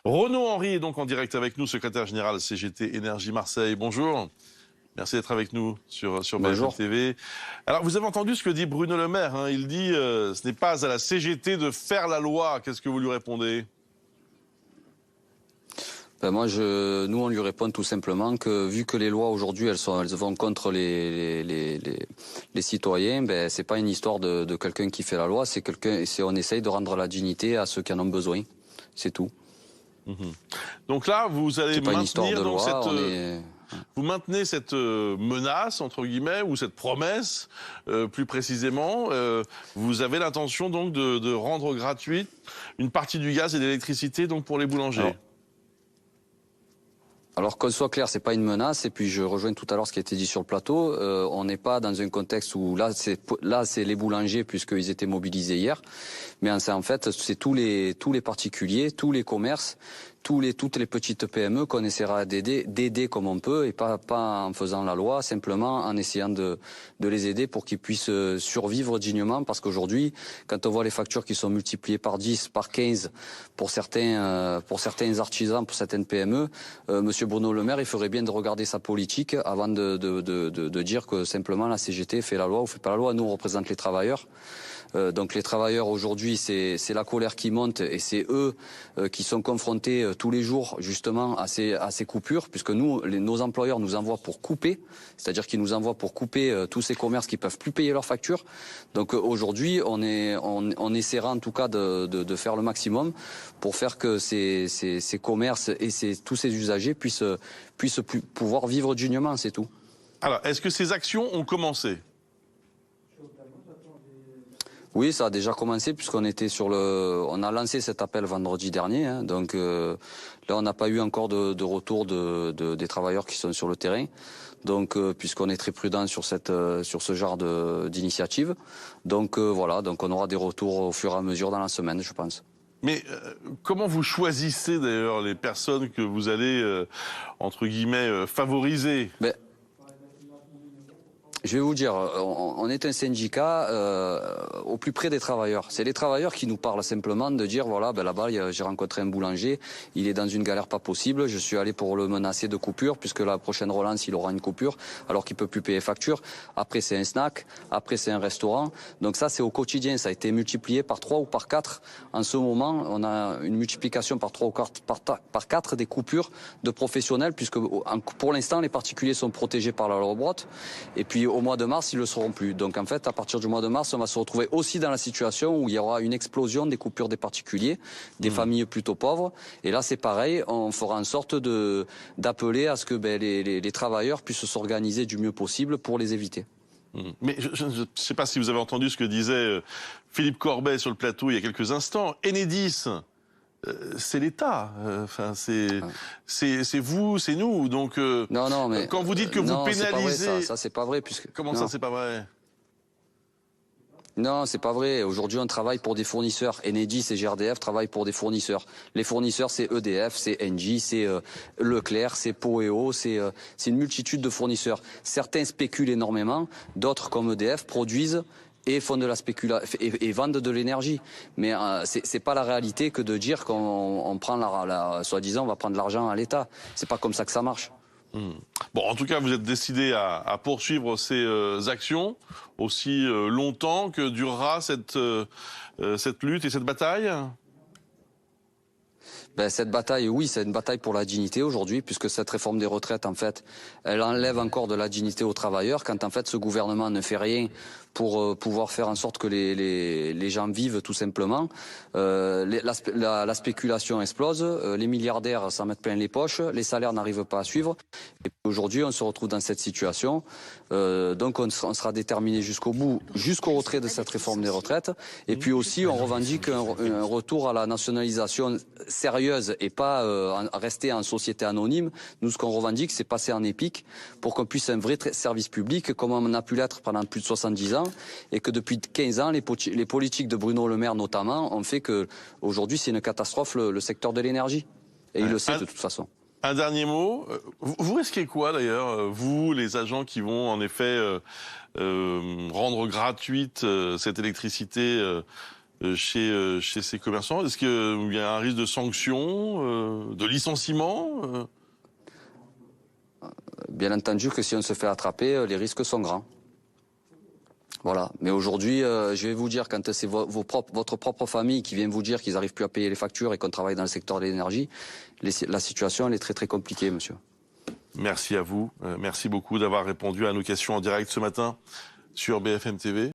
Renaud Henry est donc en direct avec nous, secrétaire général CGT Énergie Marseille. Bonjour. Merci d'être avec nous sur BFM TV. Alors, vous avez entendu ce que dit Bruno Le Maire. Hein. Il dit ce n'est pas à la CGT de faire la loi. Qu'est-ce que vous lui répondez? Ben moi, nous, on lui répond tout simplement que vu que les lois aujourd'hui, elles vont contre les citoyens, ben c'est pas une histoire de quelqu'un qui fait la loi, on essaye de rendre la dignité à ceux qui en ont besoin. C'est tout. Donc là, vous allez maintenir donc loi, vous maintenez cette menace, entre guillemets, ou cette promesse, plus précisément. Vous avez l'intention donc de rendre gratuite une partie du gaz et de l'électricité donc pour les boulangers. Alors qu'on soit clair, c'est pas une menace. Et puis je rejoins tout à l'heure ce qui a été dit sur le plateau. On n'est pas dans un contexte où là c'est les boulangers puisqu'ils étaient mobilisés hier. Mais en fait, c'est tous les particuliers, tous les commerces, toutes les petites PME qu'on essaiera d'aider comme on peut et pas en faisant la loi, simplement en essayant de les aider pour qu'ils puissent survivre dignement. Parce qu'aujourd'hui, quand on voit les factures qui sont multipliées par 10, par 15 pour certains artisans, pour certaines PME, Monsieur Bruno Le Maire, il ferait bien de regarder sa politique avant de dire que simplement la CGT fait la loi ou fait pas la loi. Nous, on représente les travailleurs. Donc les travailleurs aujourd'hui, c'est la colère qui monte et c'est eux qui sont confrontés tous les jours justement à ces coupures, puisque nos employeurs nous envoient pour couper, c'est-à-dire qu'ils nous envoient pour couper tous ces commerces qui peuvent plus payer leurs factures. Donc aujourd'hui, on essaiera en tout cas de faire le maximum pour faire que ces commerces et tous ces usagers puissent pouvoir vivre dignement, c'est tout. Alors, est-ce que ces actions ont commencé ? Oui, ça a déjà commencé puisqu'on était on a lancé cet appel vendredi dernier. Hein, donc là, on n'a pas eu encore de retour des travailleurs qui sont sur le terrain. Donc puisqu'on est très prudent sur ce genre d'initiative. Donc voilà, donc on aura des retours au fur et à mesure dans la semaine, je pense. Mais comment vous choisissez d'ailleurs les personnes que vous allez entre guillemets favoriser? Je vais vous dire, on est un syndicat au plus près des travailleurs. C'est les travailleurs qui nous parlent simplement de dire, voilà, là-bas, j'ai rencontré un boulanger, il est dans une galère pas possible, je suis allé pour le menacer de coupure, puisque la prochaine relance, il aura une coupure, alors qu'il peut plus payer facture. Après, c'est un snack, après, c'est un restaurant. Donc ça, c'est au quotidien, ça a été multiplié par 3 ou par 4. En ce moment, on a une multiplication par 3 ou par 4 des coupures de professionnels, puisque pour l'instant, les particuliers sont protégés par la loi Brotte. Et puis, au mois de mars, ils ne le seront plus. Donc en fait, à partir du mois de mars, on va se retrouver aussi dans la situation où il y aura une explosion des coupures des particuliers, des familles plutôt pauvres. Et là, c'est pareil, on fera en sorte d'appeler à ce que les travailleurs puissent s'organiser du mieux possible pour les éviter. Mais je ne sais pas si vous avez entendu ce que disait Philippe Corbet sur le plateau il y a quelques instants. Enedis, c'est l'État. Enfin, c'est vous, c'est nous. Donc, non, mais quand vous dites que vous pénalisez, ça c'est pas vrai. Comment ça, c'est pas vrai? Non, c'est pas vrai. Aujourd'hui, on travaille pour des fournisseurs. Enedis et GRDF travaillent pour des fournisseurs. Les fournisseurs, c'est EDF, c'est Engie, c'est Leclerc, c'est Poeo, c'est une multitude de fournisseurs. Certains spéculent énormément, d'autres, comme EDF, produisent et font de la spéculation et vendent de l'énergie. Mais c'est pas la réalité que de dire qu'on prend soi-disant, on va prendre l'argent à l'État. C'est pas comme ça que ça marche. Bon, en tout cas, vous êtes décidé à poursuivre ces actions aussi longtemps que durera cette lutte et cette bataille? Cette bataille, oui, c'est une bataille pour la dignité aujourd'hui, puisque cette réforme des retraites, en fait, elle enlève encore de la dignité aux travailleurs, quand en fait ce gouvernement ne fait rien pour pouvoir faire en sorte que les gens vivent tout simplement. La spéculation explose, les milliardaires s'en mettent plein les poches, les salaires n'arrivent pas à suivre. Et aujourd'hui, on se retrouve dans cette situation. Donc on sera déterminé jusqu'au bout, jusqu'au retrait de cette réforme des retraites. Et puis aussi, on revendique un retour à la nationalisation sérieuse et pas rester en société anonyme. Nous, ce qu'on revendique, c'est passer en EPIC pour qu'on puisse un vrai service public, comme on a pu l'être pendant plus de 70 ans, et que depuis 15 ans, les politiques de Bruno Le Maire notamment ont fait que aujourd'hui, c'est une catastrophe le secteur de l'énergie. Et il le sait de toute façon. Un dernier mot. Vous risquez quoi d'ailleurs, vous, les agents qui vont en effet rendre gratuite cette électricité chez ces commerçants? Est-ce qu'il y a un risque de sanction, de licenciement? Bien entendu que si on se fait attraper, les risques sont grands. Voilà. Mais aujourd'hui, je vais vous dire, quand c'est votre propre famille qui vient vous dire qu'ils n'arrivent plus à payer les factures et qu'on travaille dans le secteur de l'énergie, la situation elle est très très compliquée, monsieur. Merci à vous. Merci beaucoup d'avoir répondu à nos questions en direct ce matin sur BFM TV.